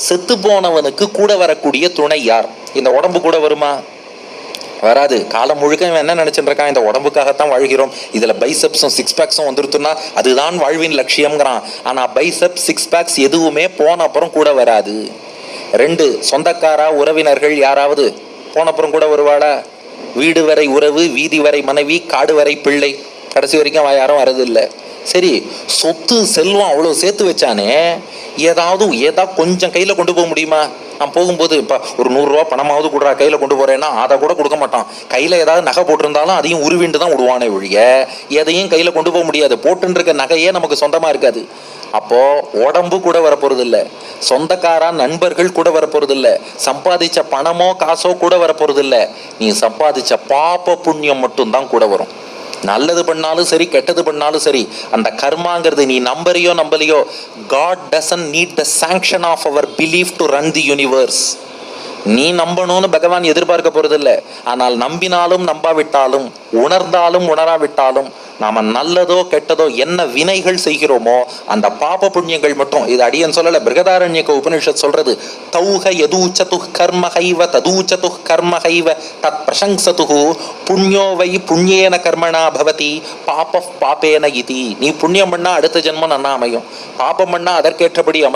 செத்து போனவனுக்கு கூட வரக்கூடிய துணை யார்? இந்த உடம்பு கூட வருமா? வராது. காலம் முழுக்க இவன் என்ன நினைச்சுட்டு இருக்கான்? இந்த உடம்புக்காகத்தான் வாழ்கிறோம், இதுல பைசெப்ஸும் சிக்ஸ் பேக்ஸும் வந்துருத்துன்னா அதுதான் வாழ்வின் லட்சியம்ங்கிறான். ஆனா பைசெப்ஸ் சிக்ஸ் பேக்ஸ் எதுவுமே போன அப்புறம் கூட வராது. 2, சொந்தக்காரா உறவினர்கள் யாராவது போன அப்புறம் கூட வருவாளா? வீடு வரை உறவு, வீதி வரை மனைவி, காடு வரை பிள்ளை, கடைசி வரைக்கும் யாரும் வரது இல்லை. சரி, சொத்து செல்வம் அவ்வளோ சேர்த்து வச்சானே, ஏதாவது கொஞ்சம் கையில் கொண்டு போக முடியுமா? நான் போகும்போது இப்போ ஒரு 100 ரூபா பணமாவது கொடுறா கையில் கொண்டு போகிறேன்னா அதை கூட கொடுக்க மாட்டான். கையில் ஏதாவது நகை போட்டிருந்தாலும் அதையும் உருவிண்டு தான் விடுவானே ஒழிய எதையும் கையில் கொண்டு போக முடியாது. போட்டுருக்க நகையே நமக்கு சொந்தமாக இருக்காது. அப்போது உடம்பு கூட வரப்போகிறது இல்லை, சொந்தக்காரா நண்பர்கள் கூட வரப்போகிறது இல்லை, சம்பாதிச்ச பணமோ காசோ கூட வரப்போகிறது இல்லை. நீ சம்பாதிச்ச பாப புண்ணியம் மட்டும்தான் கூட வரும். நல்லது பண்ணாலும் சரி, கெட்டது பண்ணாலும் சரி, அந்த கர்மாங்கிறது நீ நம்பறியோ நம்பலையோ, God doesn't need the sanction of our belief to run the universe. நீ நம்பணும்னு பகவான் எதிர்பார்க்க போறது இல்லை. ஆனால் நம்பினாலும் நம்பாவிட்டாலும், உணர்ந்தாலும் உணராவிட்டாலும், நாம நல்லதோ கெட்டதோ என்ன வினைகள் செய்கிறோமோ அந்த பாப புண்ணியங்கள் மட்டும், இது அடியன் சொல்லல, பிருகதாரண்யக உபனிஷத் சொல்றது, தௌஹ யதூச்சது கர்மஹைவ ததூச்சது கர்மஹைவ தத் பிரசங்சது புண்ணியோ வை புண்ணியேன கர்மணா பவதி பாப பாபேன இதி. நீ புண்ணியம் பண்ணா அடுத்த ஜென்மம் நன்னா அமையும், பாபம் பண்ணா அதற்கேற்றபடி அமையும்.